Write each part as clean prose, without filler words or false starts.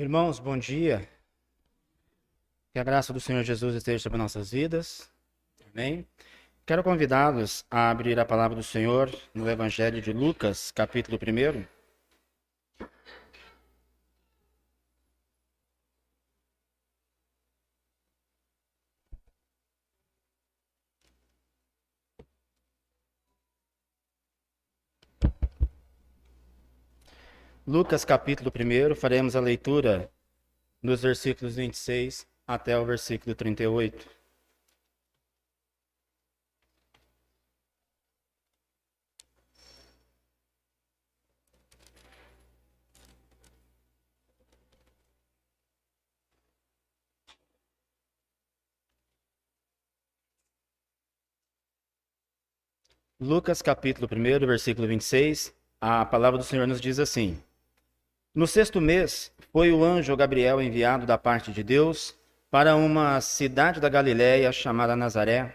Irmãos, bom dia. Que a graça do Senhor Jesus esteja sobre nossas vidas. Amém. Quero convidá-los a abrir a palavra do Senhor no Evangelho de Lucas, capítulo 1. Lucas, capítulo 1, faremos a leitura dos versículos 26 até o versículo 38. Lucas, capítulo 1, versículo 26, a palavra do Senhor nos diz assim: No sexto mês, foi o anjo Gabriel enviado da parte de Deus para uma cidade da Galiléia chamada Nazaré,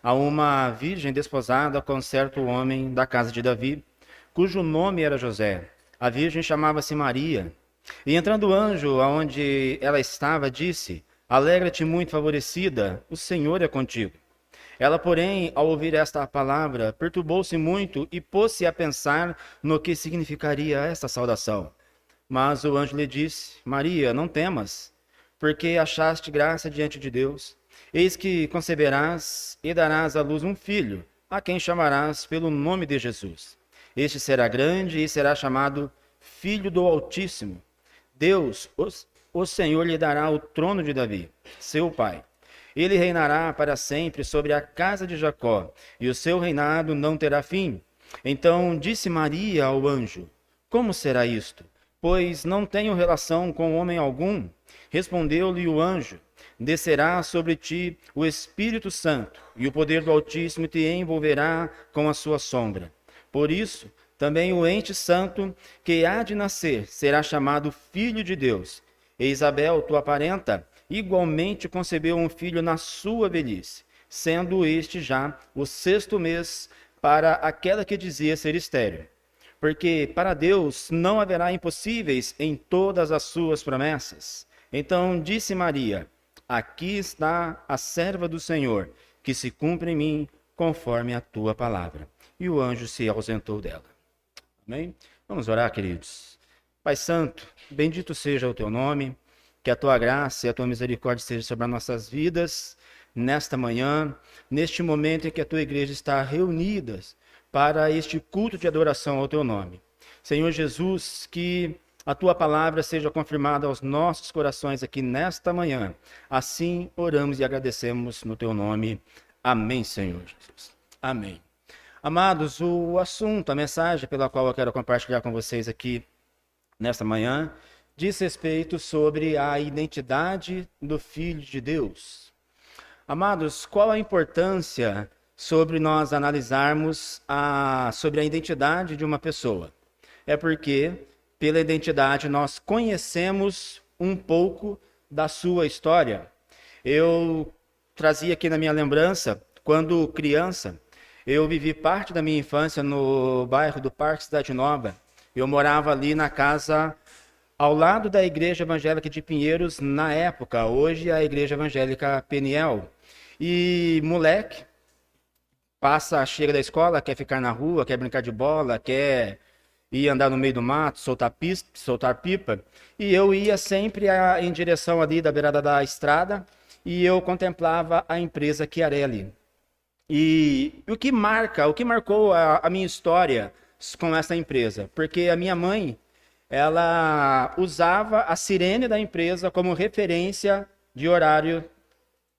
a uma virgem desposada com certo homem da casa de Davi, cujo nome era José. A virgem chamava-se Maria. E entrando o anjo aonde ela estava, disse: Alegra-te, muito favorecida, o Senhor é contigo. Ela, porém, ao ouvir esta palavra, perturbou-se muito e pôs-se a pensar no que significaria esta saudação. Mas o anjo lhe disse: Maria, não temas, porque achaste graça diante de Deus. Eis que conceberás e darás à luz um filho, a quem chamarás pelo nome de Jesus. Este será grande e será chamado Filho do Altíssimo. Deus, o Senhor, lhe dará o trono de Davi, seu pai. Ele reinará para sempre sobre a casa de Jacó, e o seu reinado não terá fim. Então disse Maria ao anjo: Como será isto? Pois não tenho relação com homem algum. Respondeu-lhe o anjo: Descerá sobre ti o Espírito Santo, e o poder do Altíssimo te envolverá com a sua sombra. Por isso, também o ente santo que há de nascer será chamado Filho de Deus. E Isabel, tua parenta, igualmente concebeu um filho na sua velhice, sendo este já o sexto mês para aquela que dizia ser estéril. Porque para Deus não haverá impossíveis em todas as suas promessas. Então disse Maria: Aqui está a serva do Senhor, que se cumpre em mim conforme a tua palavra. E o anjo se ausentou dela. Amém? Vamos orar, queridos. Pai Santo, bendito seja o teu nome, que a tua graça e a tua misericórdia sejam sobre as nossas vidas nesta manhã, neste momento em que a tua igreja está reunida para este culto de adoração ao teu nome. Senhor Jesus, que a tua palavra seja confirmada aos nossos corações aqui nesta manhã. Assim oramos e agradecemos no teu nome. Amém, Senhor Jesus. Amém. Amados, o assunto, a mensagem pela qual eu quero compartilhar com vocês aqui nesta manhã, diz respeito sobre a identidade do Filho de Deus. Amados, qual a importância sobre nós analisarmos sobre a identidade de uma pessoa? É porque, pela identidade, nós conhecemos um pouco da sua história. Eu trazia aqui na minha lembrança, quando criança, eu vivi parte da minha infância no bairro do Parque Cidade Nova. Eu morava ali na casa ao lado da Igreja Evangélica de Pinheiros, na época, hoje a Igreja Evangélica Peniel. E moleque, chega da escola, quer ficar na rua, quer brincar de bola, quer ir andar no meio do mato, soltar pipa. E eu ia sempre em direção ali da beirada da estrada e eu contemplava a empresa Chiarelli. E o que marcou a minha história com essa empresa? Porque a minha mãe, ela usava a sirene da empresa como referência de horário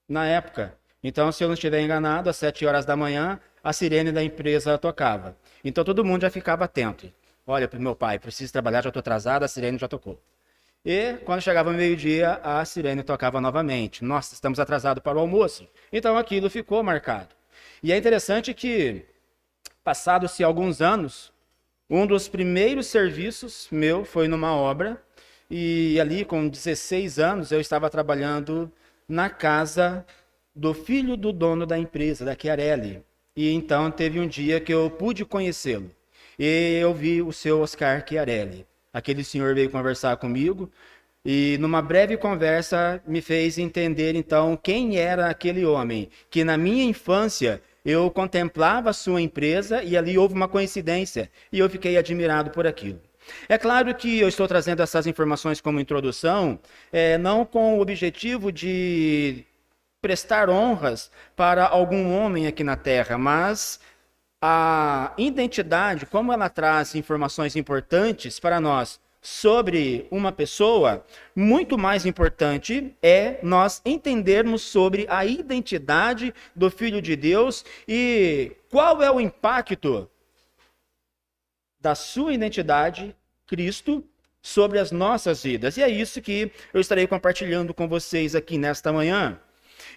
na época. Então, se eu não estiver enganado, às 7 horas da manhã, a sirene da empresa tocava. Então, todo mundo já ficava atento. Olha, meu pai, preciso trabalhar, já estou atrasado, a sirene já tocou. E, quando chegava o meio-dia, a sirene tocava novamente. Nossa, estamos atrasados para o almoço. Então, aquilo ficou marcado. E é interessante que, passados-se alguns anos, um dos primeiros serviços meu foi numa obra, e ali com 16 anos eu estava trabalhando na casa do filho do dono da empresa, da Chiarelli. E então teve um dia que eu pude conhecê-lo. E eu vi o seu Oscar Chiarelli. Aquele senhor veio conversar comigo, E numa breve conversa me fez entender então quem era aquele homem, que na minha infância eu contemplava a sua empresa e ali houve uma coincidência e eu fiquei admirado por aquilo. É claro que eu estou trazendo essas informações como introdução, não com o objetivo de prestar honras para algum homem aqui na Terra, mas a identidade, como ela traz informações importantes para nós sobre uma pessoa, muito mais importante é nós entendermos sobre a identidade do Filho de Deus e qual é o impacto da sua identidade, Cristo, sobre as nossas vidas. E é isso que eu estarei compartilhando com vocês aqui nesta manhã.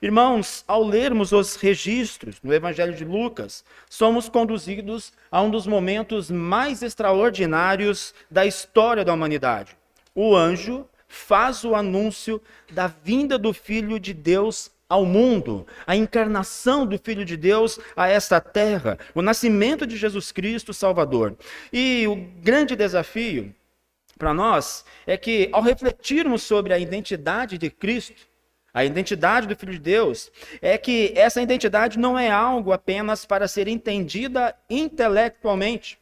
Irmãos, ao lermos os registros no Evangelho de Lucas, somos conduzidos a um dos momentos mais extraordinários da história da humanidade. O anjo faz o anúncio da vinda do Filho de Deus ao mundo, a encarnação do Filho de Deus a esta terra, o nascimento de Jesus Cristo Salvador. E o grande desafio para nós é que, ao refletirmos sobre a identidade de Cristo, a identidade do Filho de Deus, é que essa identidade não é algo apenas para ser entendida intelectualmente.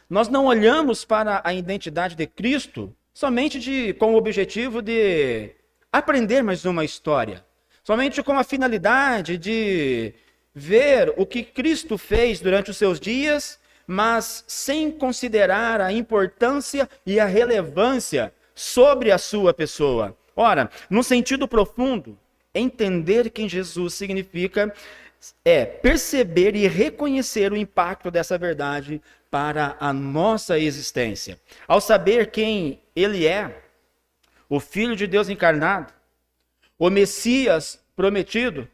Nós não olhamos para a identidade de Cristo somente com o objetivo de aprender mais uma história, somente com a finalidade de ver o que Cristo fez durante os seus dias, mas sem considerar a importância e a relevância sobre a sua pessoa. Ora, no sentido profundo, entender quem Jesus significa é perceber e reconhecer o impacto dessa verdade para a nossa existência. Ao saber quem Ele é, o Filho de Deus encarnado, o Messias prometido,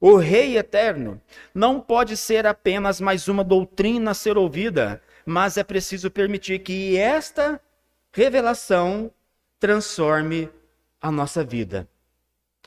o Rei eterno, não pode ser apenas mais uma doutrina a ser ouvida, mas é preciso permitir que esta revelação transforme a nossa vida,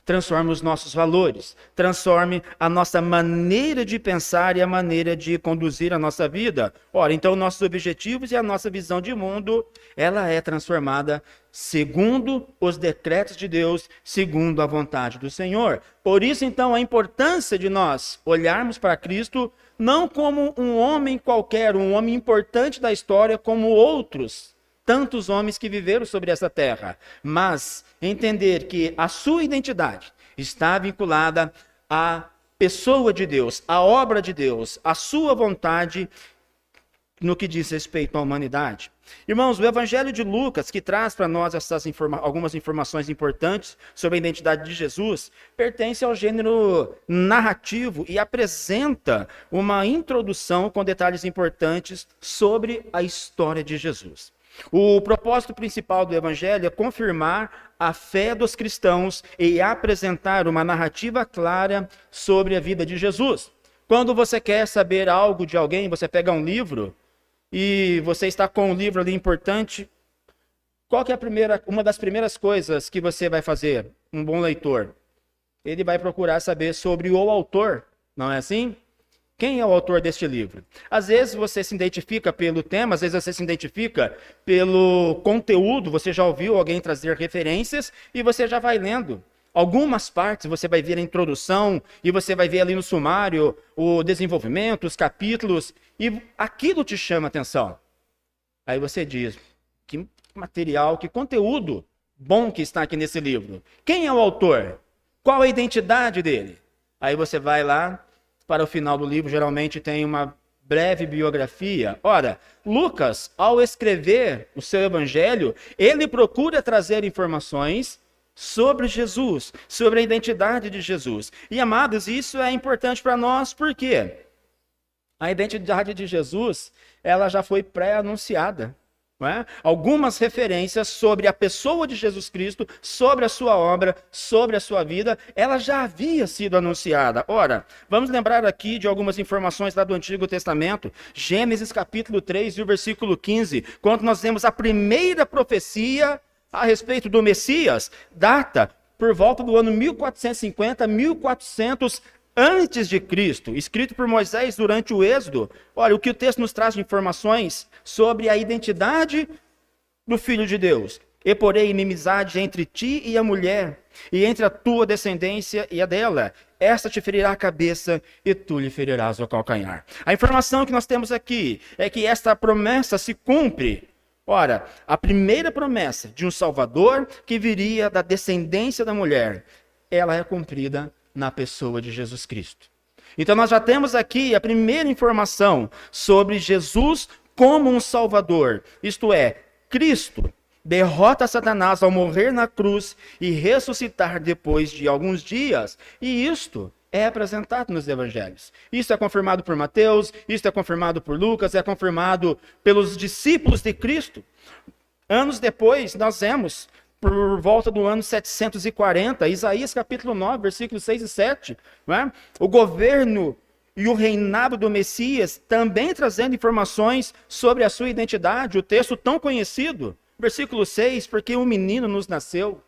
transforme os nossos valores, transforme a nossa maneira de pensar e a maneira de conduzir a nossa vida. Ora, então nossos objetivos e a nossa visão de mundo, ela é transformada segundo os decretos de Deus, segundo a vontade do Senhor. Por isso, então, a importância de nós olharmos para Cristo não como um homem qualquer, um homem importante da história, como outros tantos homens que viveram sobre essa terra, mas entender que a sua identidade está vinculada à pessoa de Deus, à obra de Deus, à sua vontade no que diz respeito à humanidade. Irmãos, o Evangelho de Lucas, que traz para nós algumas informações importantes sobre a identidade de Jesus, pertence ao gênero narrativo e apresenta uma introdução com detalhes importantes sobre a história de Jesus. O propósito principal do Evangelho é confirmar a fé dos cristãos e apresentar uma narrativa clara sobre a vida de Jesus. Quando você quer saber algo de alguém, você pega um livro e você está com um livro ali importante, qual que é uma das primeiras coisas que você vai fazer, um bom leitor? Ele vai procurar saber sobre o autor, não é assim? Quem é o autor deste livro? Às vezes você se identifica pelo tema, às vezes você se identifica pelo conteúdo, você já ouviu alguém trazer referências e você já vai lendo. Algumas partes você vai ver a introdução e você vai ver ali no sumário o desenvolvimento, os capítulos, e aquilo te chama atenção. Aí você diz, que material, que conteúdo bom que está aqui nesse livro. Quem é o autor? Qual a identidade dele? Aí você vai lá, para o final do livro, geralmente tem uma breve biografia. Ora, Lucas, ao escrever o seu evangelho, ele procura trazer informações sobre Jesus, sobre a identidade de Jesus. E, amados, isso é importante para nós, por quê? A identidade de Jesus, ela já foi pré-anunciada. Não é? Algumas referências sobre a pessoa de Jesus Cristo, sobre a sua obra, sobre a sua vida, ela já havia sido anunciada. Ora, vamos lembrar aqui de algumas informações lá do Antigo Testamento, Gênesis capítulo 3 e o versículo 15, quando nós temos a primeira profecia a respeito do Messias, data por volta do ano 1450, 1400 antes de Cristo, escrito por Moisés durante o Êxodo. Olha, o que o texto nos traz de informações sobre a identidade do Filho de Deus. E porém inimizade entre ti e a mulher, e entre a tua descendência e a dela. Esta te ferirá a cabeça e tu lhe ferirás o calcanhar. A informação que nós temos aqui é que esta promessa se cumpre. Ora, a primeira promessa de um Salvador que viria da descendência da mulher, ela é cumprida na pessoa de Jesus Cristo. Então nós já temos aqui a primeira informação sobre Jesus como um Salvador. Isto é, Cristo derrota Satanás ao morrer na cruz e ressuscitar depois de alguns dias. E isto é apresentado nos evangelhos. Isso é confirmado por Mateus, isso é confirmado por Lucas, é confirmado pelos discípulos de Cristo. Anos depois, nós vemos, por volta do ano 740, Isaías capítulo 9, versículos 6 e 7, não é? O governo e o reinado do Messias também trazendo informações sobre a sua identidade, o texto tão conhecido. Versículo 6, porque um menino nos nasceu,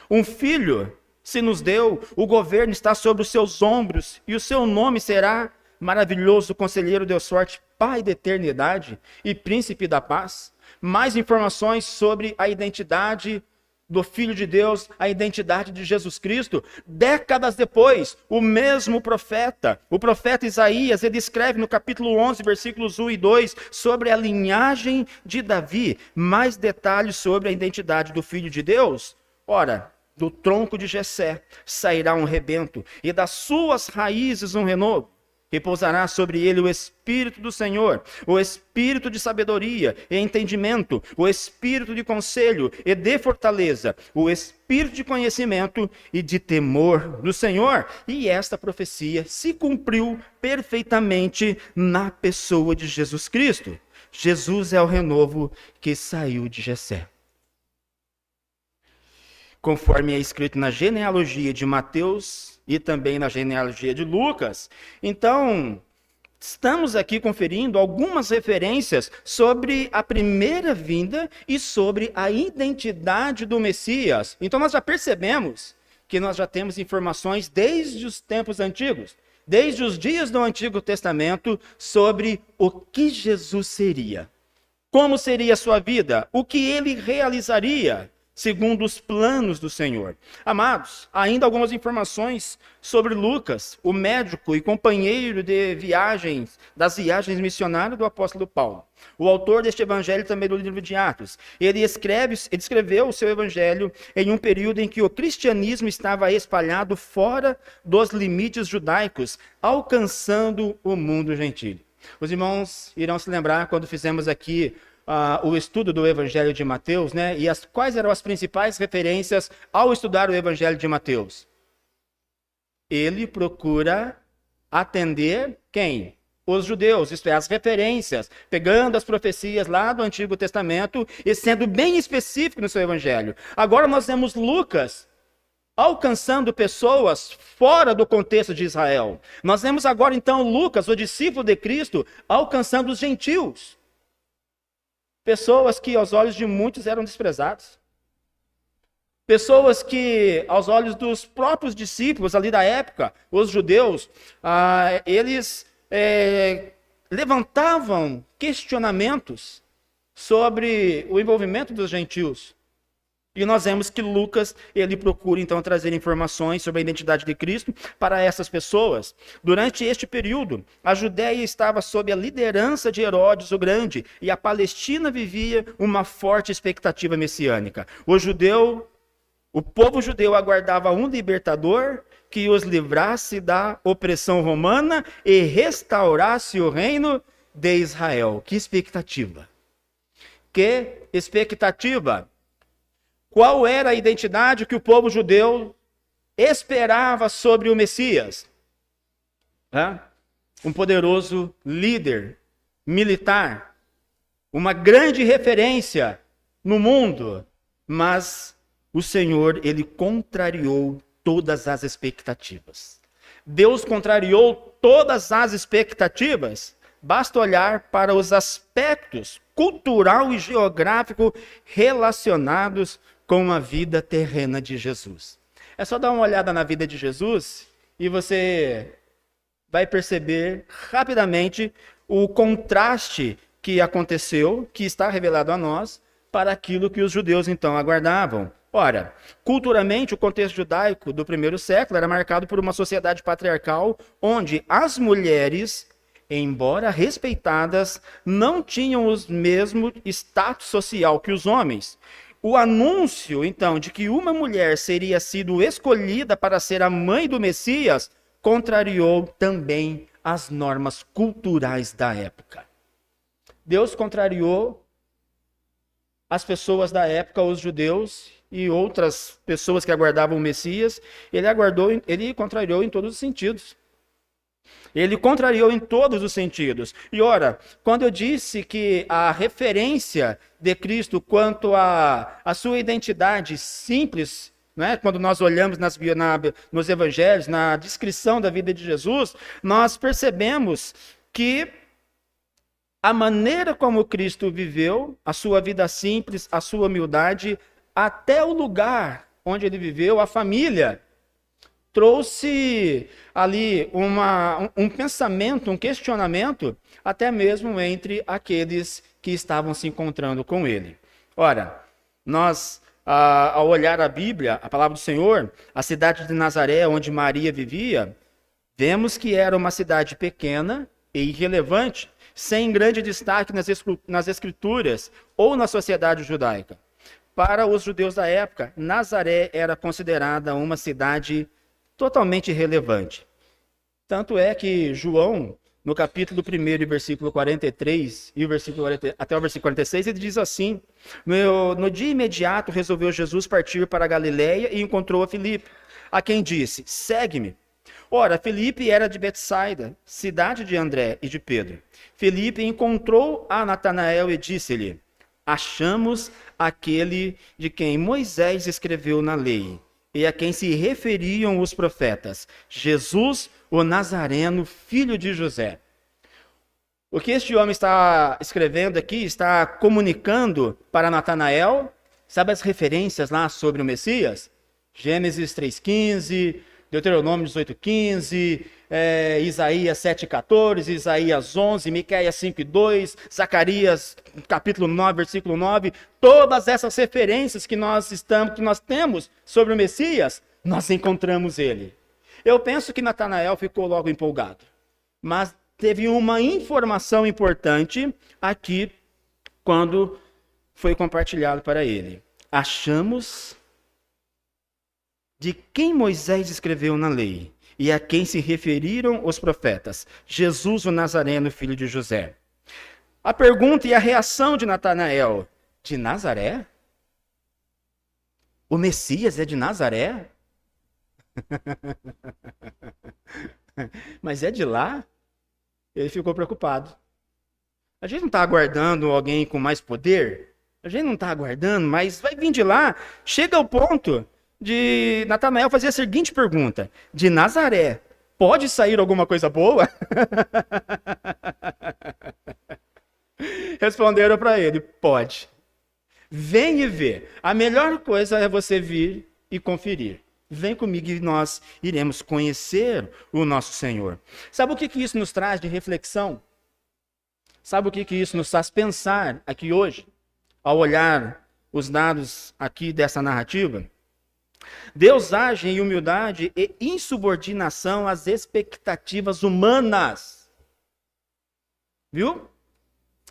um filho se nos deu, o governo está sobre os seus ombros, e o seu nome será Maravilhoso, Conselheiro, Deus Forte, Pai da Eternidade e Príncipe da Paz. Mais informações sobre a identidade do Filho de Deus, a identidade de Jesus Cristo. Décadas depois, o mesmo profeta, o profeta Isaías, ele escreve no capítulo 11, versículos 1 e 2, sobre a linhagem de Davi. Mais detalhes sobre a identidade do Filho de Deus. Ora, do tronco de Jessé sairá um rebento, e das suas raízes um renovo. Repousará sobre ele o Espírito do Senhor, o Espírito de sabedoria e entendimento, o Espírito de conselho e de fortaleza, o Espírito de conhecimento e de temor do Senhor. E esta profecia se cumpriu perfeitamente na pessoa de Jesus Cristo. Jesus é o renovo que saiu de Jessé. Conforme é escrito na genealogia de Mateus e também na genealogia de Lucas. Então, estamos aqui conferindo algumas referências sobre a primeira vinda e sobre a identidade do Messias. Então, nós já percebemos que nós já temos informações desde os tempos antigos, desde os dias do Antigo Testamento, sobre o que Jesus seria, como seria a sua vida, o que ele realizaria, segundo os planos do Senhor. Amados, ainda algumas informações sobre Lucas, o médico e companheiro de viagens, das viagens missionárias do apóstolo Paulo. O autor deste evangelho também do livro de Atos. Ele escreveu o seu evangelho em um período em que o cristianismo estava espalhado fora dos limites judaicos, alcançando o mundo gentil. Os irmãos irão se lembrar quando fizemos aqui o estudo do Evangelho de Mateus, né? E quais eram as principais referências ao estudar o Evangelho de Mateus? Ele procura atender quem? Os judeus, isto é, as referências, pegando as profecias lá do Antigo Testamento e sendo bem específico no seu Evangelho. Agora nós vemos Lucas alcançando pessoas fora do contexto de Israel. Nós vemos agora então Lucas, o discípulo de Cristo, alcançando os gentios. Pessoas que aos olhos de muitos eram desprezadas. Pessoas que aos olhos dos próprios discípulos ali da época, os judeus, eles levantavam questionamentos sobre o envolvimento dos gentios. E nós vemos que Lucas, ele procura então trazer informações sobre a identidade de Cristo para essas pessoas. Durante este período, a Judéia estava sob a liderança de Herodes o Grande e a Palestina vivia uma forte expectativa messiânica. O povo judeu aguardava um libertador que os livrasse da opressão romana e restaurasse o reino de Israel. Que expectativa! Que expectativa! Qual era a identidade que o povo judeu esperava sobre o Messias? Um poderoso líder militar, uma grande referência no mundo, mas o Senhor, ele contrariou todas as expectativas. Deus contrariou todas as expectativas. Basta olhar para os aspectos cultural e geográfico relacionados com a vida terrena de Jesus. É só dar uma olhada na vida de Jesus e você vai perceber rapidamente o contraste que aconteceu, que está revelado a nós, para aquilo que os judeus então aguardavam. Ora, culturalmente, o contexto judaico do primeiro século era marcado por uma sociedade patriarcal onde as mulheres, embora respeitadas, não tinham o mesmo status social que os homens. O anúncio, então, de que uma mulher seria sido escolhida para ser a mãe do Messias contrariou também as normas culturais da época. Deus contrariou as pessoas da época, os judeus e outras pessoas que aguardavam o Messias. Ele contrariou em todos os sentidos. Ele contrariou em todos os sentidos. E ora, quando eu disse que a referência de Cristo quanto à sua identidade simples, né, quando nós olhamos nos evangelhos, na descrição da vida de Jesus, nós percebemos que a maneira como Cristo viveu, a sua vida simples, a sua humildade, até o lugar onde ele viveu, a família, trouxe ali um pensamento, um questionamento, até mesmo entre aqueles que estavam se encontrando com ele. Ora, nós, ao olhar a Bíblia, a palavra do Senhor, a cidade de Nazaré, onde Maria vivia, vemos que era uma cidade pequena e irrelevante, sem grande destaque nas escrituras ou na sociedade judaica. Para os judeus da época, Nazaré era considerada uma cidade totalmente irrelevante. Tanto é que João, no capítulo 1, versículo 43 e até o versículo 46, ele diz assim: no dia imediato resolveu Jesus partir para a Galileia e encontrou a Filipe, a quem disse: segue-me. Ora, Filipe era de Betsaida, cidade de André e de Pedro. Filipe encontrou a Natanael e disse-lhe: achamos aquele de quem Moisés escreveu na lei e a quem se referiam os profetas, Jesus, o Nazareno, filho de José. O que este homem está escrevendo aqui, está comunicando para Natanael, sabe as referências lá sobre o Messias? Gênesis 3,15, Deuteronômio 18,15, Isaías 7,14, Isaías 11, Miqueias 5,2, Zacarias capítulo 9, versículo 9, todas essas referências que nós temos sobre o Messias, nós encontramos ele. Eu penso que Natanael ficou logo empolgado, mas teve uma informação importante aqui quando foi compartilhado para ele. Achamos de quem Moisés escreveu na lei e a quem se referiram os profetas, Jesus o Nazareno, filho de José. A pergunta e a reação de Natanael: de Nazaré? O Messias é de Nazaré? Mas é de lá? Ele ficou preocupado. A gente não está aguardando alguém com mais poder? A gente não está aguardando, mas vai vir de lá. Chega ao ponto de Natanael fazer a seguinte pergunta: de Nazaré, pode sair alguma coisa boa? Responderam para ele: pode. Vem e vê. A melhor coisa é você vir e conferir. Vem comigo e nós iremos conhecer o nosso Senhor. Sabe o que isso nos traz de reflexão? Sabe o que isso nos faz pensar aqui hoje, ao olhar os dados aqui dessa narrativa? Deus age em humildade e insubordinação às expectativas humanas. Viu?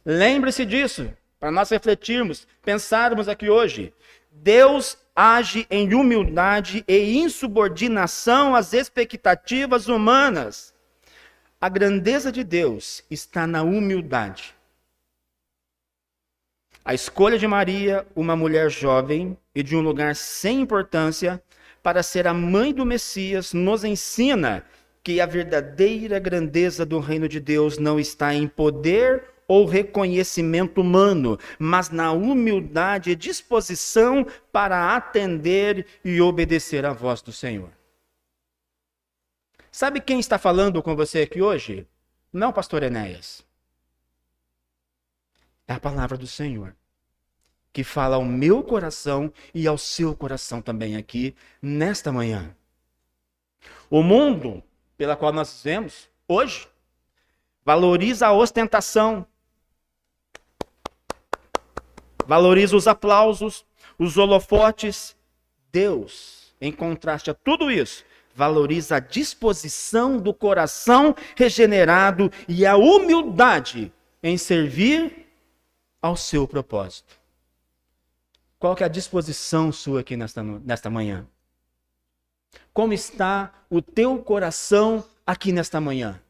Lembre-se disso, para nós refletirmos, pensarmos aqui hoje. Deus age em humildade e insubordinação às expectativas humanas. A grandeza de Deus está na humildade. A escolha de Maria, uma mulher jovem e de um lugar sem importância, para ser a mãe do Messias, nos ensina que a verdadeira grandeza do reino de Deus não está em poder ou reconhecimento humano, mas na humildade e disposição para atender e obedecer à voz do Senhor. Sabe quem está falando com você aqui hoje? Não é o pastor Enéas. É a palavra do Senhor, que fala ao meu coração e ao seu coração também aqui, nesta manhã. O mundo pela qual nós vivemos hoje valoriza a ostentação, valoriza os aplausos, os holofotes. Deus, em contraste a tudo isso, valoriza a disposição do coração regenerado e a humildade em servir ao seu propósito. Qual que é a disposição sua aqui nesta manhã? Como está o teu coração aqui nesta manhã?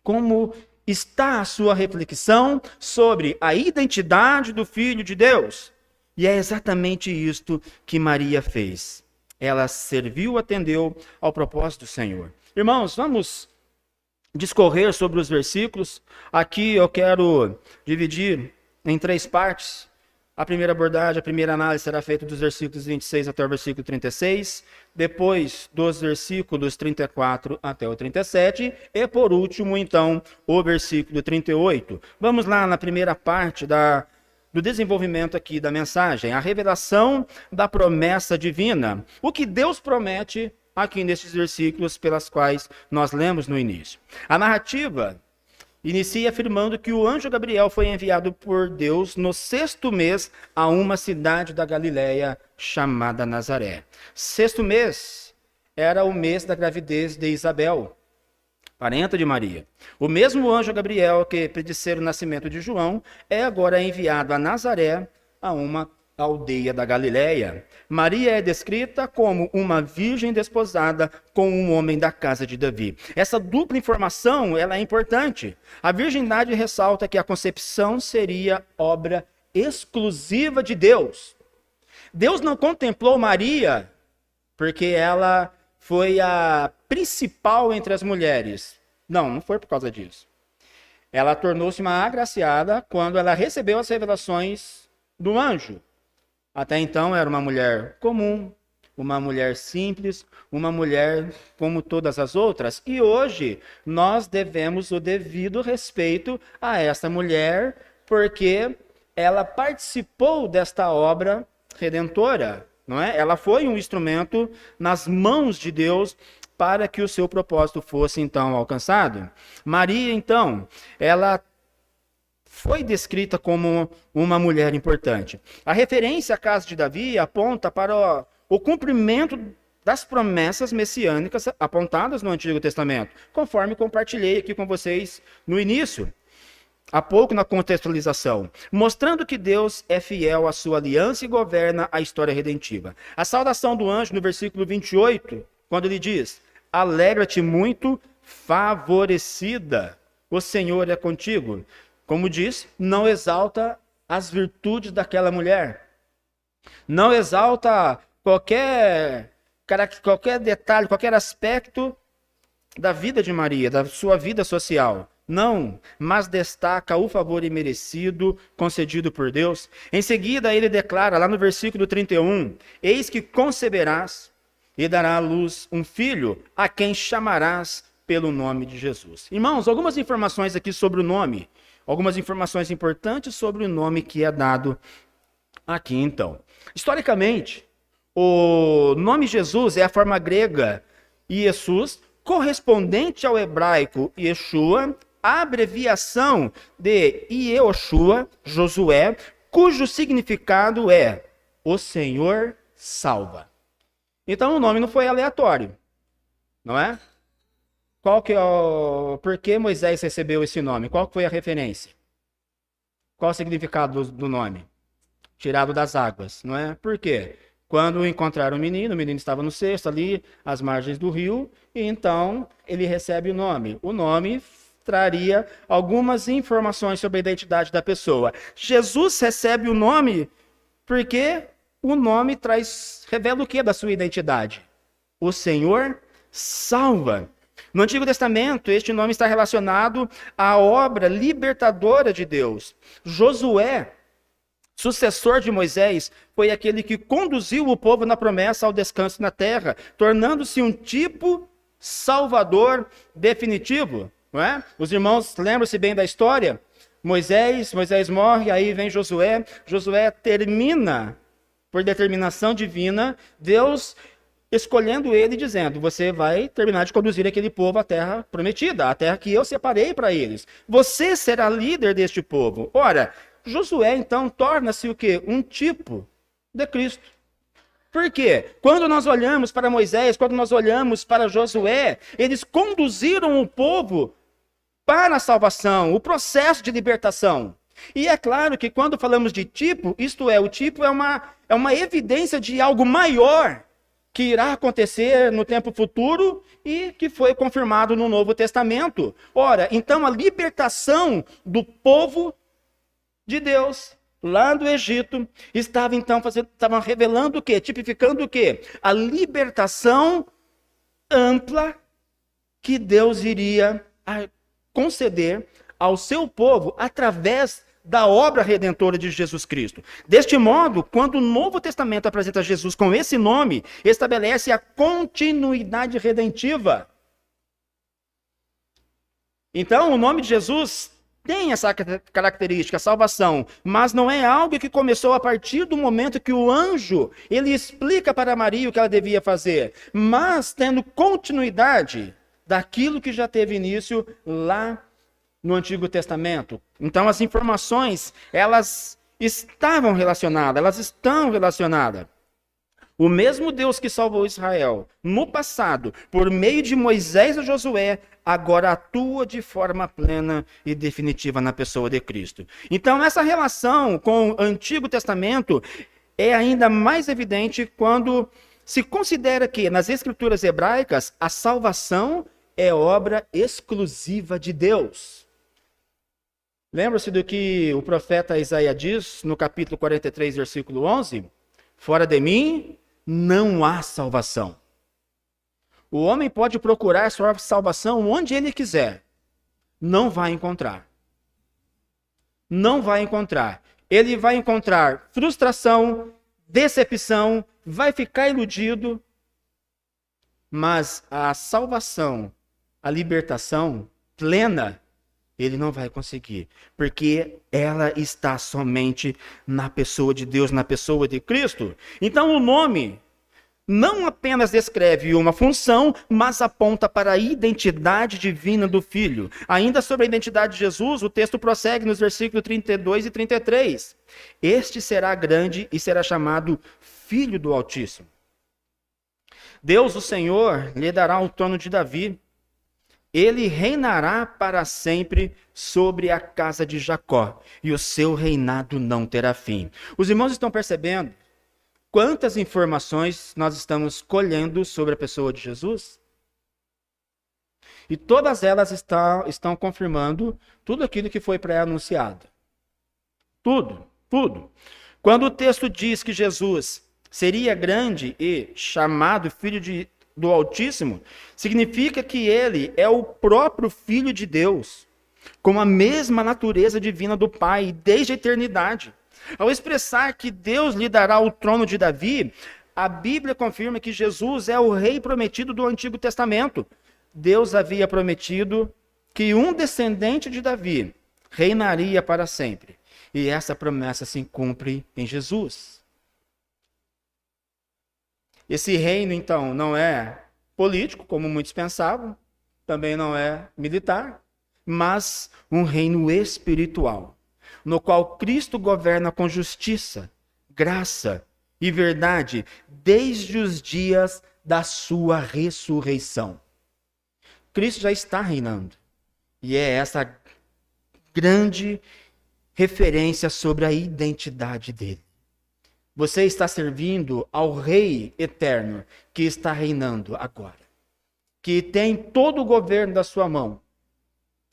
Como está a sua reflexão sobre a identidade do Filho de Deus? E é exatamente isto que Maria fez. Ela serviu, atendeu ao propósito do Senhor. Irmãos, vamos discorrer sobre os versículos. Aqui eu quero dividir em 3 partes. A primeira abordagem, a primeira análise será feita dos versículos 26 até o versículo 36, depois dos versículos 34 até o 37, e por último, então, o versículo 38. Vamos lá na primeira parte do desenvolvimento aqui da mensagem, a revelação da promessa divina. O que Deus promete aqui nesses versículos pelas quais nós lemos no início. A narrativa inicia afirmando que o anjo Gabriel foi enviado por Deus no 6º mês a uma cidade da Galileia chamada Nazaré. 6º mês era o mês da gravidez de Isabel, parenta de Maria. O mesmo anjo Gabriel que predissera o nascimento de João é agora enviado a Nazaré, a uma aldeia da Galileia. Maria é descrita como uma virgem desposada com um homem da casa de Davi. Essa dupla informação, ela é importante. A virgindade ressalta que a concepção seria obra exclusiva de Deus. Deus não contemplou Maria porque ela foi a principal entre as mulheres. Não foi por causa disso. Ela tornou-se uma agraciada quando ela recebeu as revelações do anjo. Até então era uma mulher comum, uma mulher simples, uma mulher como todas as outras. E hoje nós devemos o devido respeito a essa mulher, porque ela participou desta obra redentora, não é? Ela foi um instrumento nas mãos de Deus para que o seu propósito fosse então alcançado. Maria, então, ela foi descrita como uma mulher importante. A referência à casa de Davi aponta para o cumprimento das promessas messiânicas apontadas no Antigo Testamento, conforme compartilhei aqui com vocês no início, há pouco na contextualização, mostrando que Deus é fiel à sua aliança e governa a história redentiva. A saudação do anjo no versículo 28, quando ele diz: alegra-te muito, favorecida, o Senhor é contigo. Como diz, não exalta as virtudes daquela mulher. Não exalta qualquer detalhe, qualquer aspecto da vida de Maria, da sua vida social. Não, mas destaca o favor imerecido concedido por Deus. Em seguida, ele declara lá no versículo 31, eis que conceberás e dará à luz um filho, a quem chamarás pelo nome de Jesus. Irmãos, algumas informações aqui sobre o nome. Algumas informações importantes sobre o nome que é dado aqui, então. Historicamente, o nome Jesus é a forma grega Jesus, correspondente ao hebraico Yeshua, a abreviação de Yehoshua, Josué, cujo significado é o Senhor salva. Então o nome não foi aleatório, não é? Por que Moisés recebeu esse nome? Qual foi a referência? Qual o significado do nome? Tirado das águas, não é? Por quê? Quando encontraram o menino estava no cesto ali, às margens do rio, e então ele recebe o nome. O nome traria algumas informações sobre a identidade da pessoa. Jesus recebe o nome porque o nome revela o que da sua identidade? O Senhor salva. No Antigo Testamento, este nome está relacionado à obra libertadora de Deus. Josué, sucessor de Moisés, foi aquele que conduziu o povo na promessa ao descanso na terra, tornando-se um tipo salvador definitivo. Não é? Os irmãos lembram-se bem da história? Moisés morre, aí vem Josué. Josué termina, por determinação divina, Deus escolhendo ele e dizendo, você vai terminar de conduzir aquele povo à terra prometida, a terra que eu separei para eles. Você será líder deste povo. Ora, Josué, então, torna-se o quê? Um tipo de Cristo. Por quê? Quando nós olhamos para Moisés, quando nós olhamos para Josué, eles conduziram o povo para a salvação, o processo de libertação. E é claro que quando falamos de tipo, isto é, o tipo é uma evidência de algo maior que irá acontecer no tempo futuro e que foi confirmado no Novo Testamento. Ora, então a libertação do povo de Deus lá do Egito estava revelando o quê? Tipificando o quê? A libertação ampla que Deus iria conceder ao seu povo através da obra redentora de Jesus Cristo. Deste modo, quando o Novo Testamento apresenta Jesus com esse nome, estabelece a continuidade redentiva. Então, o nome de Jesus tem essa característica, salvação, mas não é algo que começou a partir do momento que o anjo, ele explica para Maria o que ela devia fazer, mas tendo continuidade daquilo que já teve início lá no Antigo Testamento. Então as informações, elas estavam relacionadas, elas estão relacionadas. O mesmo Deus que salvou Israel no passado, por meio de Moisés e Josué, agora atua de forma plena e definitiva na pessoa de Cristo. Então essa relação com o Antigo Testamento é ainda mais evidente quando se considera que nas Escrituras hebraicas a salvação é obra exclusiva de Deus. Lembra-se do que o profeta Isaías diz no capítulo 43, versículo 11? Fora de mim não há salvação. O homem pode procurar sua salvação onde ele quiser. Não vai encontrar. Não vai encontrar. Ele vai encontrar frustração, decepção, vai ficar iludido. Mas a salvação, a libertação plena, ele não vai conseguir, porque ela está somente na pessoa de Deus, na pessoa de Cristo. Então o nome não apenas descreve uma função, mas aponta para a identidade divina do Filho. Ainda sobre a identidade de Jesus, o texto prossegue nos versículos 32 e 33. Este será grande e será chamado Filho do Altíssimo. Deus, o Senhor, lhe dará o trono de Davi. Ele reinará para sempre sobre a casa de Jacó, e o seu reinado não terá fim. Os irmãos estão percebendo quantas informações nós estamos colhendo sobre a pessoa de Jesus? E todas elas estão confirmando tudo aquilo que foi pré-anunciado. Tudo. Quando o texto diz que Jesus seria grande e chamado Filho do Altíssimo, significa que ele é o próprio Filho de Deus, com a mesma natureza divina do Pai, desde a eternidade. Ao expressar que Deus lhe dará o trono de Davi, a Bíblia confirma que Jesus é o rei prometido do Antigo Testamento. Deus havia prometido que um descendente de Davi reinaria para sempre. E essa promessa se cumpre em Jesus. Esse reino, então, não é político, como muitos pensavam, também não é militar, mas um reino espiritual, no qual Cristo governa com justiça, graça e verdade, desde os dias da sua ressurreição. Cristo já está reinando, e é essa grande referência sobre a identidade dele. Você está servindo ao Rei eterno que está reinando agora, que tem todo o governo da sua mão.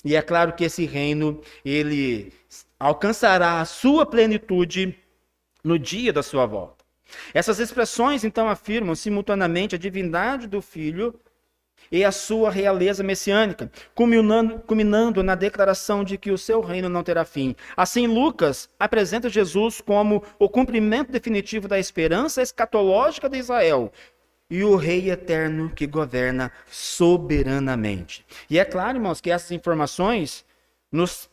E é claro que esse reino, ele alcançará a sua plenitude no dia da sua volta. Essas expressões, então, afirmam simultaneamente a divindade do Filho e a sua realeza messiânica, culminando na declaração de que o seu reino não terá fim. Assim, Lucas apresenta Jesus como o cumprimento definitivo da esperança escatológica de Israel e o Rei eterno que governa soberanamente. E é claro, irmãos, que essas informações nos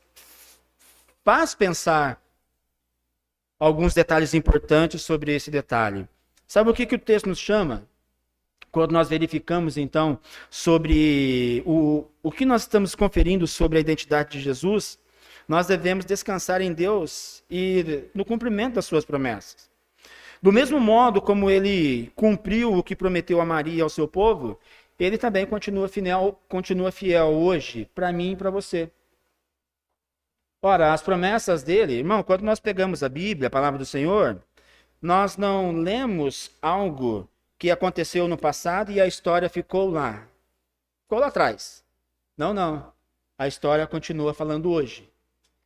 faz pensar alguns detalhes importantes sobre esse detalhe. Sabe o que o texto nos chama? Quando nós verificamos, então, sobre o que nós estamos conferindo sobre a identidade de Jesus, nós devemos descansar em Deus e no cumprimento das suas promessas. Do mesmo modo como ele cumpriu o que prometeu a Maria e ao seu povo, ele também continua fiel hoje para mim e para você. Ora, as promessas dele, irmão, quando nós pegamos a Bíblia, a palavra do Senhor, nós não lemos algo que aconteceu no passado e a história ficou lá atrás. Não. A história continua falando hoje.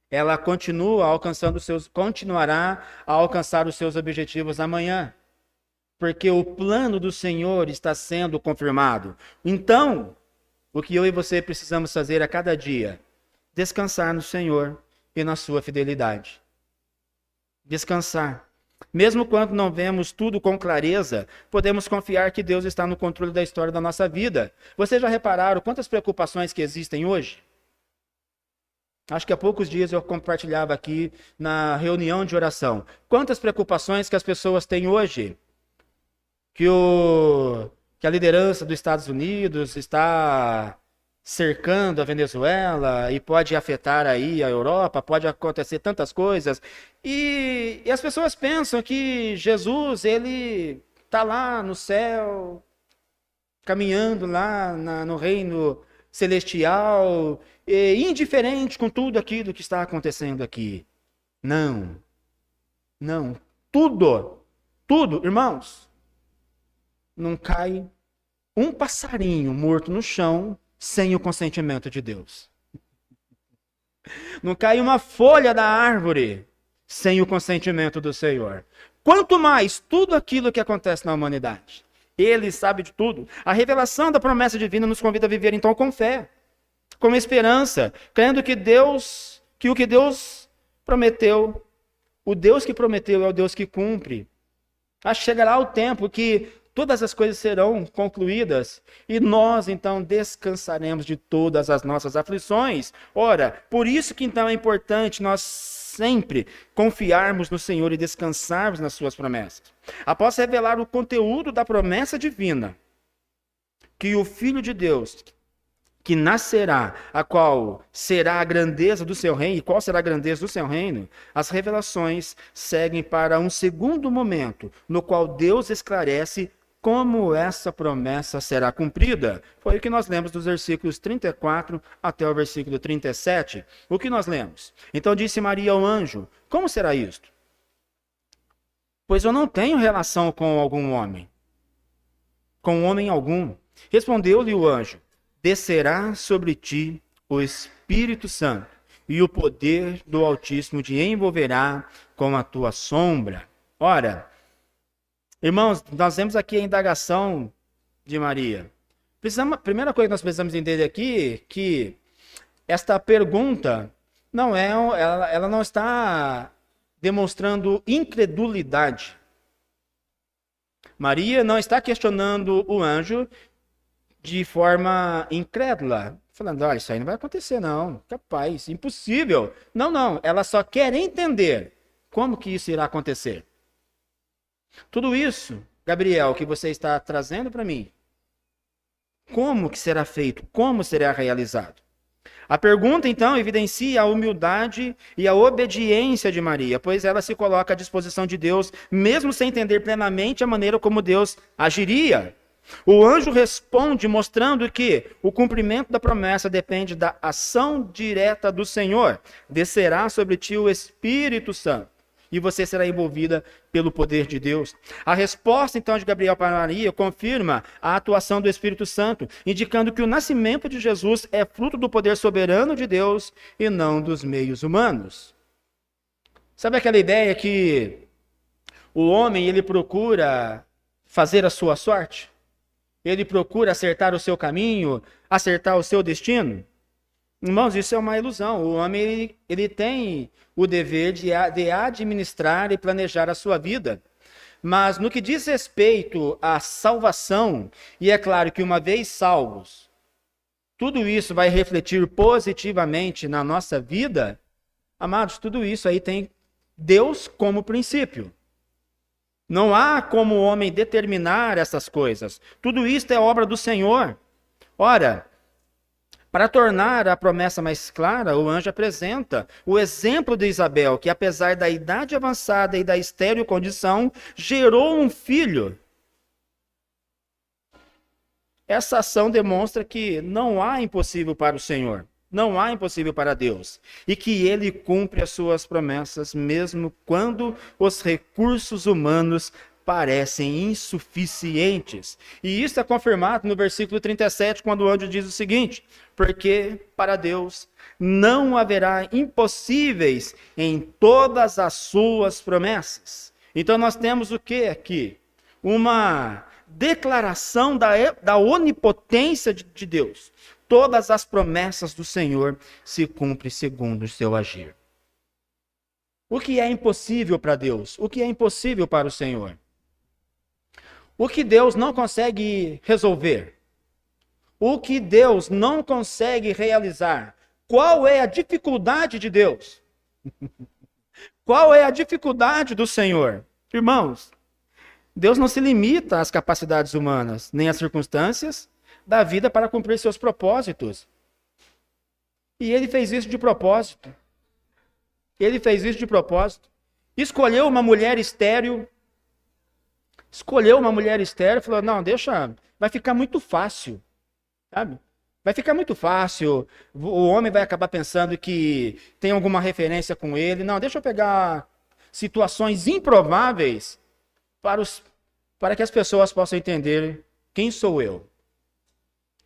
Ela continuará a alcançar os seus objetivos amanhã. Porque o plano do Senhor está sendo confirmado. Então, o que eu e você precisamos fazer a cada dia? Descansar no Senhor e na sua fidelidade. Descansar. Mesmo quando não vemos tudo com clareza, podemos confiar que Deus está no controle da história da nossa vida. Vocês já repararam quantas preocupações que existem hoje? Acho que há poucos dias eu compartilhava aqui na reunião de oração. Quantas preocupações que as pessoas têm hoje? Que a liderança dos Estados Unidos está cercando a Venezuela e pode afetar aí a Europa, pode acontecer tantas coisas. E as pessoas pensam que Jesus, ele está lá no céu, caminhando lá no reino celestial, indiferente com tudo aquilo que está acontecendo aqui. Não. Tudo, irmãos, não cai um passarinho morto no chão sem o consentimento de Deus. Não cai uma folha da árvore sem o consentimento do Senhor. Quanto mais tudo aquilo que acontece na humanidade. Ele sabe de tudo. A revelação da promessa divina nos convida a viver então com fé, com esperança, crendo que o que Deus prometeu, o Deus que prometeu é o Deus que cumpre. Acho que chegará o tempo que todas as coisas serão concluídas e nós então descansaremos de todas as nossas aflições. Ora, por isso que então é importante nós sempre confiarmos no Senhor e descansarmos nas suas promessas. Após revelar o conteúdo da promessa divina, que o Filho de Deus, que nascerá, a qual será a grandeza do seu reino, e qual será a grandeza do seu reino, as revelações seguem para um segundo momento, no qual Deus esclarece como essa promessa será cumprida. Foi o que nós lemos dos versículos 34 até o versículo 37. O que nós lemos? Então disse Maria ao anjo: como será isto? Pois eu não tenho relação com algum homem. Com homem algum. Respondeu-lhe o anjo: descerá sobre ti o Espírito Santo, e o poder do Altíssimo te envolverá com a tua sombra. Ora, irmãos, nós vemos aqui a indagação de Maria. A primeira coisa que nós precisamos entender aqui é que esta pergunta ela não está demonstrando incredulidade. Maria não está questionando o anjo de forma incrédula, falando: olha, isso aí não vai acontecer não, capaz, impossível. Não, ela só quer entender como que isso irá acontecer. Tudo isso, Gabriel, que você está trazendo para mim, como que será feito? Como será realizado? A pergunta, então, evidencia a humildade e a obediência de Maria, pois ela se coloca à disposição de Deus, mesmo sem entender plenamente a maneira como Deus agiria. O anjo responde mostrando que o cumprimento da promessa depende da ação direta do Senhor. Descerá sobre ti o Espírito Santo, e você será envolvida pelo poder de Deus. A resposta, então, de Gabriel para Maria confirma a atuação do Espírito Santo, indicando que o nascimento de Jesus é fruto do poder soberano de Deus e não dos meios humanos. Sabe aquela ideia que o homem, ele procura fazer a sua sorte? Ele procura acertar o seu caminho, acertar o seu destino? Irmãos, isso é uma ilusão. O homem ele tem o dever de administrar e planejar a sua vida. Mas no que diz respeito à salvação, e é claro que uma vez salvos, tudo isso vai refletir positivamente na nossa vida, amados, tudo isso aí tem Deus como princípio. Não há como o homem determinar essas coisas. Tudo isso é obra do Senhor. Ora, Para tornar a promessa mais clara, o anjo apresenta o exemplo de Isabel, que apesar da idade avançada e da estéril condição, gerou um filho. Essa ação demonstra que não há impossível para o Senhor, não há impossível para Deus, e que Ele cumpre as suas promessas, mesmo quando os recursos humanos parecem insuficientes. E isso é confirmado no versículo 37, quando o anjo diz o seguinte: porque para Deus não haverá impossíveis em todas as suas promessas. Então nós temos o que aqui? Uma declaração da onipotência de Deus. Todas as promessas do Senhor se cumprem segundo o seu agir. O que é impossível para Deus? O que é impossível para o Senhor? O que Deus não consegue resolver? O que Deus não consegue realizar? Qual é a dificuldade de Deus? Qual é a dificuldade do Senhor? Irmãos, Deus não se limita às capacidades humanas, nem às circunstâncias da vida para cumprir seus propósitos. E Ele fez isso de propósito. Ele fez isso de propósito. Escolheu uma mulher estéril. Falou, não, deixa, vai ficar muito fácil. Sabe? Vai ficar muito fácil. O homem vai acabar pensando que tem alguma referência com ele. Não, deixa eu pegar situações improváveis para que as pessoas possam entender quem sou eu.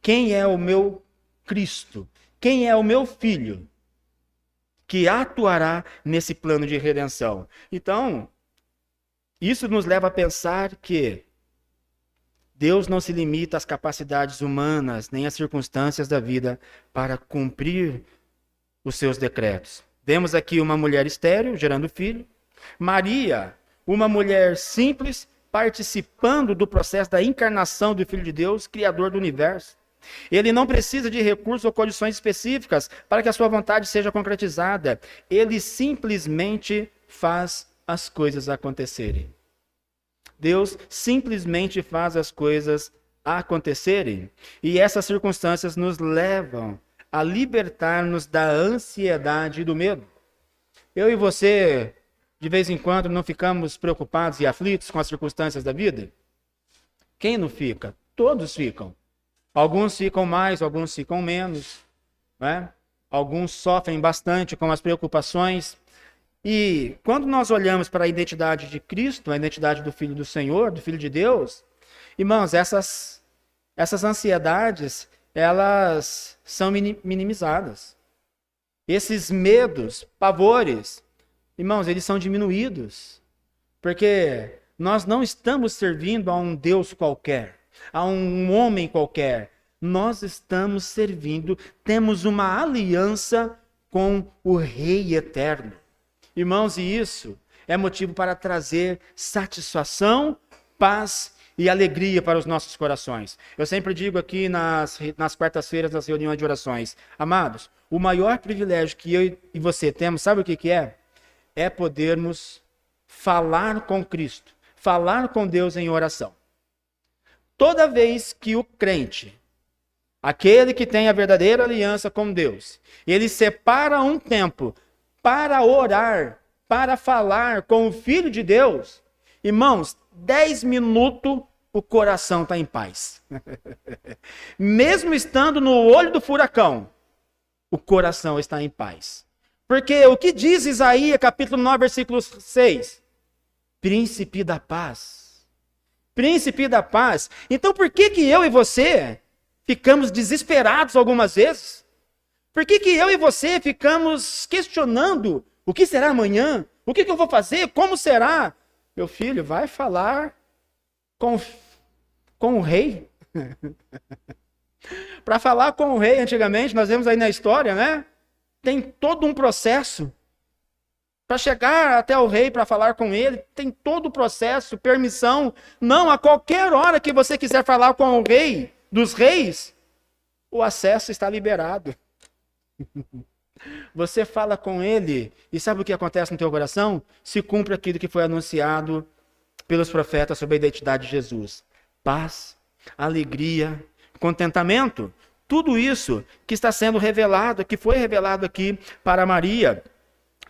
Quem é o meu Cristo? Quem é o meu filho que atuará nesse plano de redenção? Então, isso nos leva a pensar que Deus não se limita às capacidades humanas, nem às circunstâncias da vida para cumprir os seus decretos. Vemos aqui uma mulher estéril, gerando filho. Maria, uma mulher simples, participando do processo da encarnação do Filho de Deus, Criador do universo. Ele não precisa de recursos ou condições específicas para que a sua vontade seja concretizada. Ele simplesmente faz as coisas acontecerem. Deus simplesmente faz as coisas acontecerem. E essas circunstâncias nos levam a libertar-nos da ansiedade e do medo. Eu e você, de vez em quando, não ficamos preocupados e aflitos com as circunstâncias da vida? Quem não fica? Todos ficam. Alguns ficam mais, alguns ficam menos, né? Alguns sofrem bastante com as preocupações. E quando nós olhamos para a identidade de Cristo, a identidade do Filho do Senhor, do Filho de Deus, irmãos, essas ansiedades, elas são minimizadas. Esses medos, pavores, irmãos, eles são diminuídos. Porque nós não estamos servindo a um Deus qualquer, a um homem qualquer. Nós estamos servindo, temos uma aliança com o Rei Eterno. Irmãos, e isso é motivo para trazer satisfação, paz e alegria para os nossos corações. Eu sempre digo aqui nas quartas-feiras, nas reuniões de orações, amados, o maior privilégio que eu e você temos, sabe o que é? É podermos falar com Cristo, falar com Deus em oração. Toda vez que o crente, aquele que tem a verdadeira aliança com Deus, ele separa um tempo para orar, para falar com o Filho de Deus, irmãos, 10 minutos o coração está em paz. Mesmo estando no olho do furacão, o coração está em paz. Porque o que diz Isaías, capítulo 9, versículo 6? Príncipe da paz. Príncipe da paz. Então por que eu e você ficamos desesperados algumas vezes? Por que eu e você ficamos questionando o que será amanhã? O que eu vou fazer? Como será? Meu filho, vai falar com o rei. Para falar com o rei, antigamente, nós vemos aí na história, né? Tem todo um processo. Para chegar até o rei, para falar com ele, tem todo o processo, permissão. Não, a qualquer hora que você quiser falar com o rei dos reis, o acesso está liberado. Você fala com ele e sabe o que acontece no teu coração? Se cumpre aquilo que foi anunciado pelos profetas sobre a identidade de Jesus. Paz, alegria, contentamento. Tudo isso que está sendo revelado, que foi revelado aqui para Maria,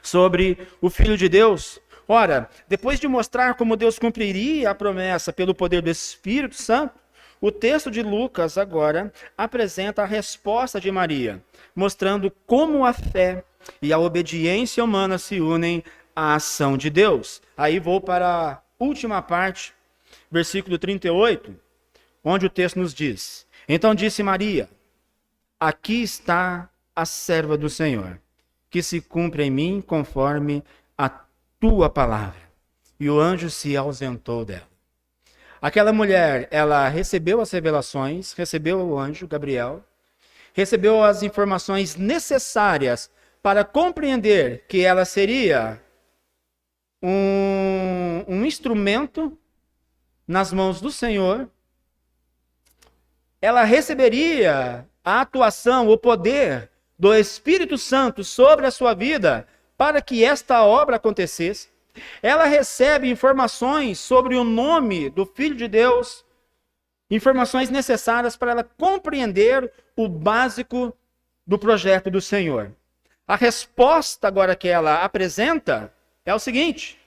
sobre o Filho de Deus. Ora, depois de mostrar como Deus cumpriria a promessa pelo poder do Espírito Santo, o texto de Lucas agora apresenta a resposta de Maria, mostrando como a fé e a obediência humana se unem à ação de Deus. Aí vou para a última parte, versículo 38, onde o texto nos diz: Então disse Maria: Aqui está a serva do Senhor, que se cumpra em mim conforme a tua palavra. E o anjo se ausentou dela. Aquela mulher, ela recebeu as revelações, recebeu o anjo Gabriel, recebeu as informações necessárias para compreender que ela seria um instrumento nas mãos do Senhor. Ela receberia a atuação, o poder do Espírito Santo sobre a sua vida para que esta obra acontecesse. Ela recebe informações sobre o nome do Filho de Deus, informações necessárias para ela compreender o básico do projeto do Senhor. A resposta agora que ela apresenta é o seguinte: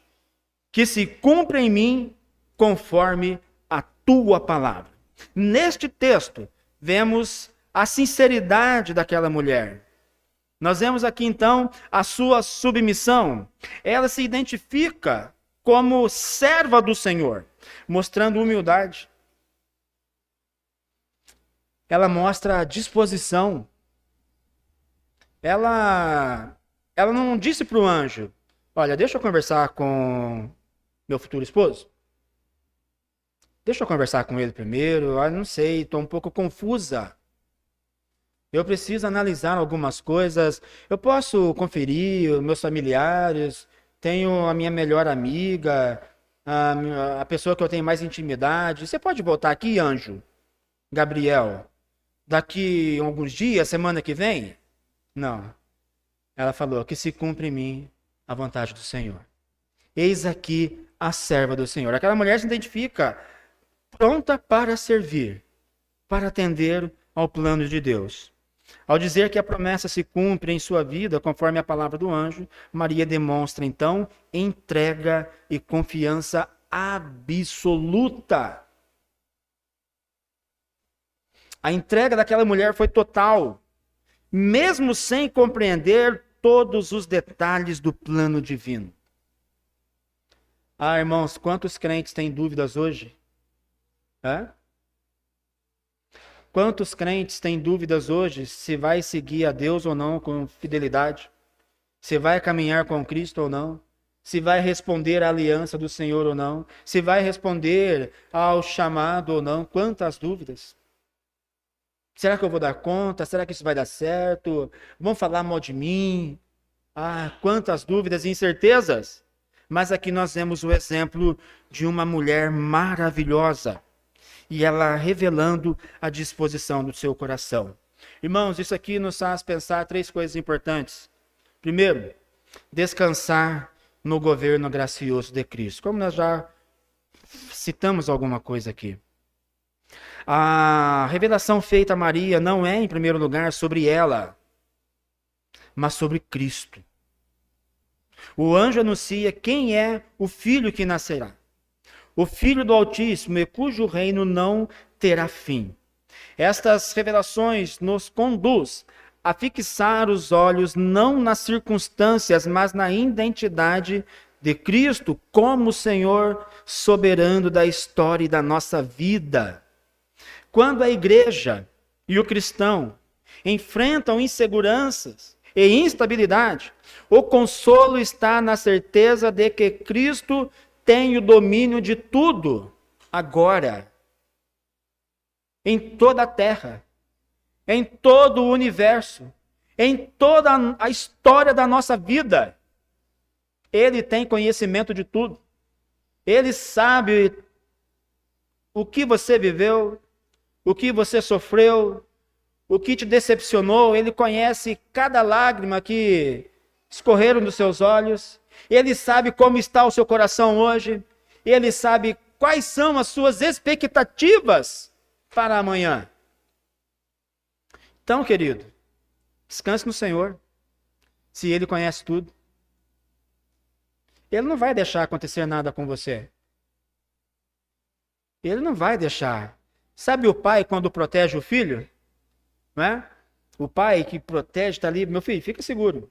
que se cumpra em mim conforme a tua palavra. Neste texto, vemos a sinceridade daquela mulher. Nós vemos aqui, então, a sua submissão. Ela se identifica como serva do Senhor, mostrando humildade. Ela mostra disposição. Ela não disse para o anjo: olha, deixa eu conversar com meu futuro esposo. Deixa eu conversar com ele primeiro. Eu não sei, estou um pouco confusa. Eu preciso analisar algumas coisas. Eu posso conferir os meus familiares. Tenho a minha melhor amiga, a pessoa que eu tenho mais intimidade. Você pode voltar aqui, anjo Gabriel, daqui a alguns dias, semana que vem? Não. Ela falou: que se cumpra em mim a vontade do Senhor. Eis aqui a serva do Senhor. Aquela mulher se identifica pronta para servir, para atender ao plano de Deus. Ao dizer que a promessa se cumpre em sua vida, conforme a palavra do anjo, Maria demonstra, então, entrega e confiança absoluta. A entrega daquela mulher foi total, mesmo sem compreender todos os detalhes do plano divino. Ah, irmãos, quantos crentes têm dúvidas hoje? Quantos crentes têm dúvidas hoje se vai seguir a Deus ou não com fidelidade? Se vai caminhar com Cristo ou não? Se vai responder à aliança do Senhor ou não? Se vai responder ao chamado ou não? Quantas dúvidas? Será que eu vou dar conta? Será que isso vai dar certo? Vão falar mal de mim? Ah, quantas dúvidas e incertezas! Mas aqui nós vemos o exemplo de uma mulher maravilhosa. E ela revelando a disposição do seu coração. Irmãos, isso aqui nos faz pensar 3 coisas importantes. Primeiro, descansar no governo gracioso de Cristo. Como nós já citamos alguma coisa aqui. A revelação feita a Maria não é, em primeiro lugar, sobre ela, mas sobre Cristo. O anjo anuncia quem é o filho que nascerá. O Filho do Altíssimo, e cujo reino não terá fim. Estas revelações nos conduz a fixar os olhos não nas circunstâncias, mas na identidade de Cristo como Senhor soberano da história e da nossa vida. Quando a igreja e o cristão enfrentam inseguranças e instabilidade, o consolo está na certeza de que Cristo tem o domínio de tudo, agora, em toda a terra, em todo o universo, em toda a história da nossa vida. Ele tem conhecimento de tudo. Ele sabe o que você viveu, o que você sofreu, o que te decepcionou. Ele conhece cada lágrima que escorreram dos seus olhos. Ele sabe como está o seu coração hoje. Ele sabe quais são as suas expectativas para amanhã. Então, querido, descanse no Senhor. Se Ele conhece tudo, Ele não vai deixar acontecer nada com você. Ele não vai deixar. Sabe o pai quando protege o filho? Não é? O pai que protege está ali, meu filho, fica seguro,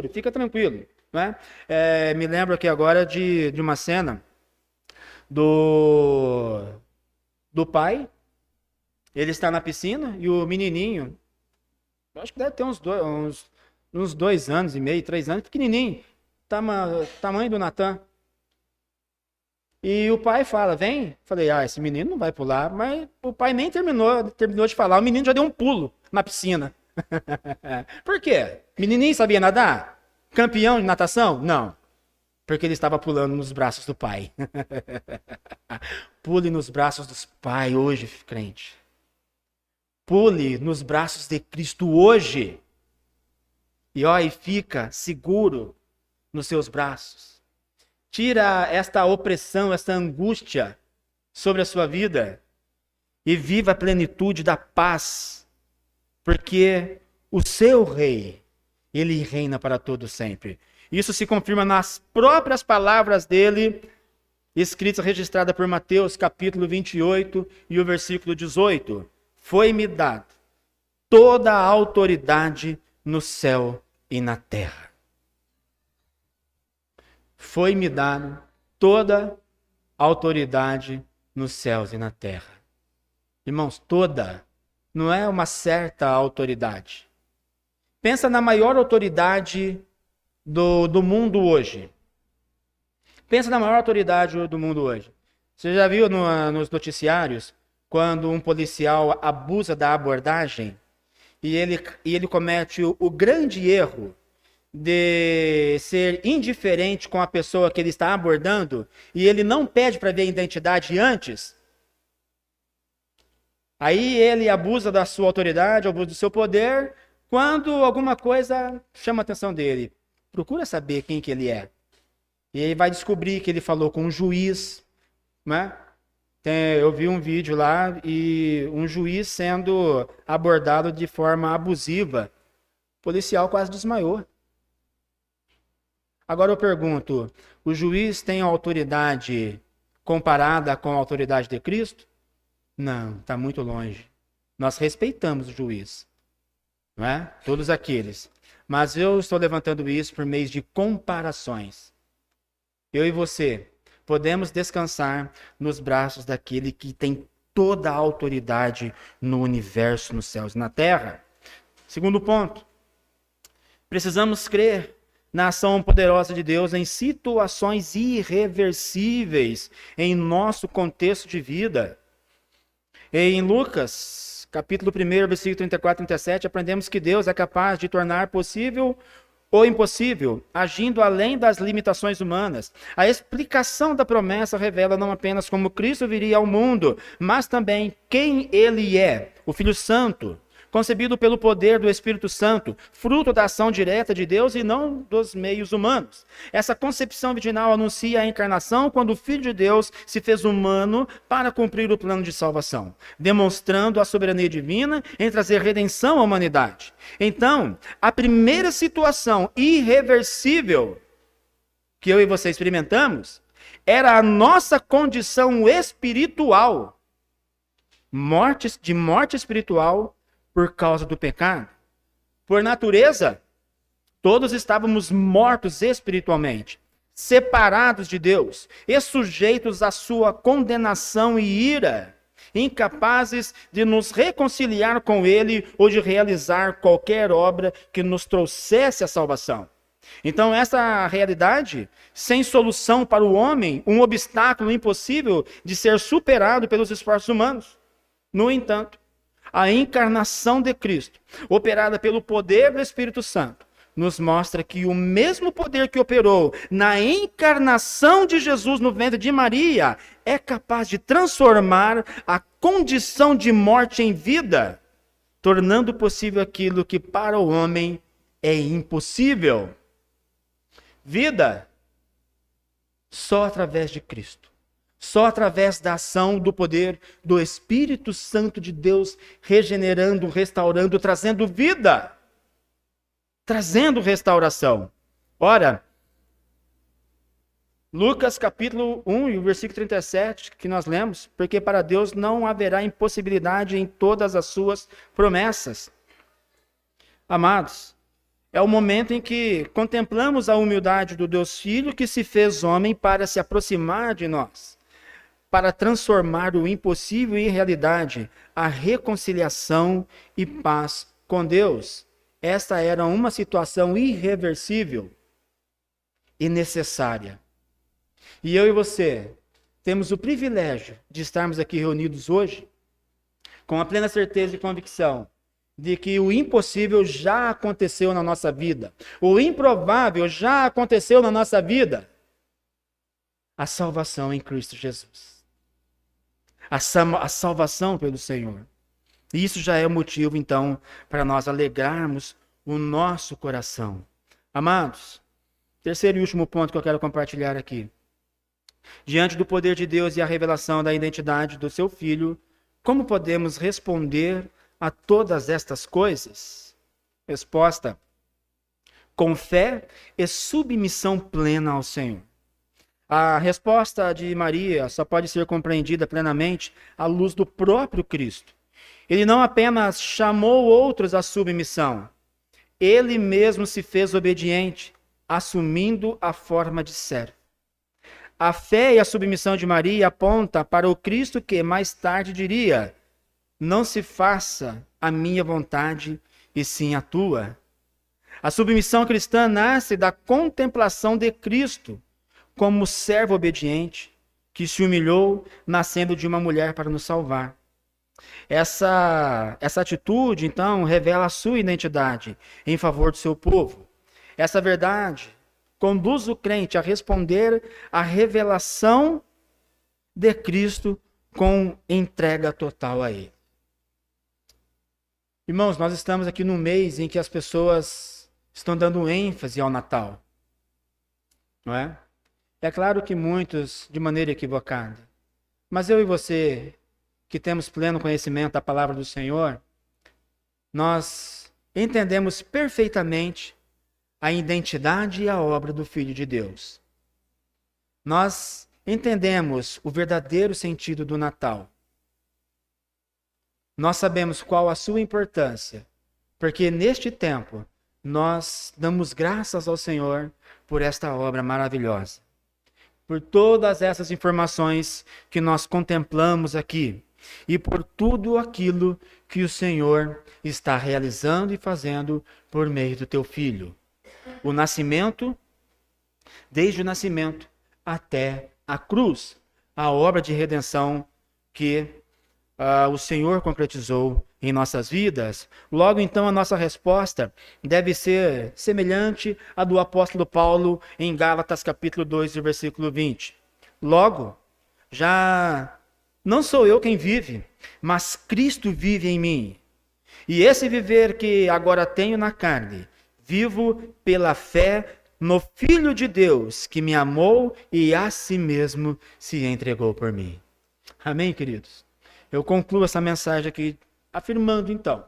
fica tranquilo. Não é? Me lembro aqui agora de uma cena do pai. Ele está na piscina e o menininho, acho que deve ter uns 2 anos e meio, 3 anos, pequenininho, tamanho do Natan. E o pai fala, vem. Falei, esse menino não vai pular. Mas o pai nem terminou de falar. O menino já deu um pulo na piscina. Por quê? Menininho sabia nadar? Campeão de natação? Não. Porque ele estava pulando nos braços do pai. Pule nos braços dos pais hoje, crente. Pule nos braços de Cristo hoje. E fica seguro nos seus braços. Tira esta opressão, esta angústia sobre a sua vida e viva a plenitude da paz, porque o seu rei, ele reina para todo sempre. Isso se confirma nas próprias palavras dele, escritas, registradas por Mateus, capítulo 28 e o versículo 18. Foi-me dado toda a autoridade no céu e na terra. Foi-me dado toda a autoridade nos céus e na terra. Irmãos, toda, não é uma certa autoridade. Pensa na maior autoridade do mundo hoje. Pensa na maior autoridade do mundo hoje. Você já viu nos noticiários, quando um policial abusa da abordagem e ele comete o grande erro de ser indiferente com a pessoa que ele está abordando e ele não pede para ver a identidade antes, aí ele abusa da sua autoridade, abusa do seu poder, quando alguma coisa chama a atenção dele. Procura saber quem que ele é. E aí vai descobrir que ele falou com um juiz, né? Eu vi um vídeo lá e um juiz sendo abordado de forma abusiva. O policial quase desmaiou. Agora eu pergunto, o juiz tem autoridade comparada com a autoridade de Cristo? Não, está muito longe. Nós respeitamos o juiz, não é? Todos aqueles. Mas eu estou levantando isso por meio de comparações. Eu e você podemos descansar nos braços daquele que tem toda a autoridade no universo, nos céus e na terra. Segundo ponto, precisamos crer na ação poderosa de Deus em situações irreversíveis em nosso contexto de vida. Em Lucas, capítulo 1, versículo 34 e 37, aprendemos que Deus é capaz de tornar possível ou impossível, agindo além das limitações humanas. A explicação da promessa revela não apenas como Cristo viria ao mundo, mas também quem ele é, o Filho Santo, concebido pelo poder do Espírito Santo, fruto da ação direta de Deus e não dos meios humanos. Essa concepção virginal anuncia a encarnação quando o Filho de Deus se fez humano para cumprir o plano de salvação, demonstrando a soberania divina em trazer redenção à humanidade. Então, a primeira situação irreversível que eu e você experimentamos era a nossa condição espiritual, de morte espiritual, por causa do pecado. Por natureza, todos estávamos mortos espiritualmente, separados de Deus e sujeitos à sua condenação e ira, incapazes de nos reconciliar com Ele ou de realizar qualquer obra que nos trouxesse a salvação. Então, essa realidade, sem solução para o homem, um obstáculo impossível de ser superado pelos esforços humanos. No entanto, a encarnação de Cristo, operada pelo poder do Espírito Santo, nos mostra que o mesmo poder que operou na encarnação de Jesus no ventre de Maria é capaz de transformar a condição de morte em vida, tornando possível aquilo que para o homem é impossível. Vida só através de Cristo. Só através da ação, do poder do Espírito Santo de Deus, regenerando, restaurando, trazendo vida, trazendo restauração. Ora, Lucas capítulo 1 e o versículo 37, que nós lemos, porque para Deus não haverá impossibilidade em todas as suas promessas. Amados, é o momento em que contemplamos a humildade do Deus Filho que se fez homem para se aproximar de nós, para transformar o impossível em realidade, a reconciliação e paz com Deus. Esta era uma situação irreversível e necessária. E eu e você temos o privilégio de estarmos aqui reunidos hoje com a plena certeza e convicção de que o impossível já aconteceu na nossa vida. O improvável já aconteceu na nossa vida. A salvação em Cristo Jesus. A salvação pelo Senhor. E isso já é motivo, então, para nós alegrarmos o nosso coração. Amados, terceiro e último ponto que eu quero compartilhar aqui. Diante do poder de Deus e a revelação da identidade do seu Filho, como podemos responder a todas estas coisas? Resposta: com fé e submissão plena ao Senhor. A resposta de Maria só pode ser compreendida plenamente à luz do próprio Cristo. Ele não apenas chamou outros à submissão, ele mesmo se fez obediente, assumindo a forma de servo. A fé e a submissão de Maria apontam para o Cristo que mais tarde diria: não se faça a minha vontade, e sim a tua. A submissão cristã nasce da contemplação de Cristo como servo obediente, que se humilhou, nascendo de uma mulher para nos salvar. Essa atitude, então, revela a sua identidade em favor do seu povo. Essa verdade conduz o crente a responder à revelação de Cristo com entrega total a Ele. Irmãos, nós estamos aqui num mês em que as pessoas estão dando ênfase ao Natal, não é? É claro que muitos de maneira equivocada, mas eu e você, que temos pleno conhecimento da palavra do Senhor, nós entendemos perfeitamente a identidade e a obra do Filho de Deus. Nós entendemos o verdadeiro sentido do Natal. Nós sabemos qual a sua importância, porque neste tempo nós damos graças ao Senhor por esta obra maravilhosa. Por todas essas informações que nós contemplamos aqui e por tudo aquilo que o Senhor está realizando e fazendo por meio do teu Filho. O nascimento, desde o nascimento até a cruz, a obra de redenção que o Senhor concretizou em nossas vidas. Logo então a nossa resposta deve ser semelhante à do apóstolo Paulo em Gálatas capítulo 2, versículo 20. Logo, já não sou eu quem vive, mas Cristo vive em mim. E esse viver que agora tenho na carne, vivo pela fé no Filho de Deus, que me amou e a si mesmo se entregou por mim. Amém, queridos? Eu concluo essa mensagem aqui afirmando, então,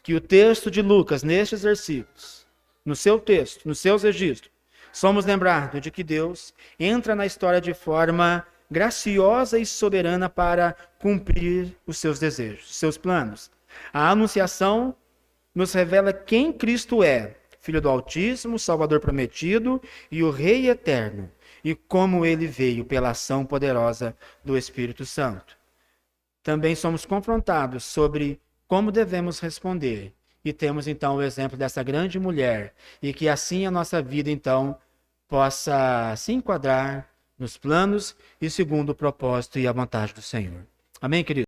que o texto de Lucas, nestes versículos, no seu texto, nos seus registros, somos lembrados de que Deus entra na história de forma graciosa e soberana para cumprir os seus desejos, os seus planos. A anunciação nos revela quem Cristo é, Filho do Altíssimo, Salvador prometido e o Rei eterno, e como ele veio pela ação poderosa do Espírito Santo. Também somos confrontados sobre como devemos responder. E temos então o exemplo dessa grande mulher. E que assim a nossa vida então possa se enquadrar nos planos e segundo o propósito e a vontade do Senhor. Amém, querido?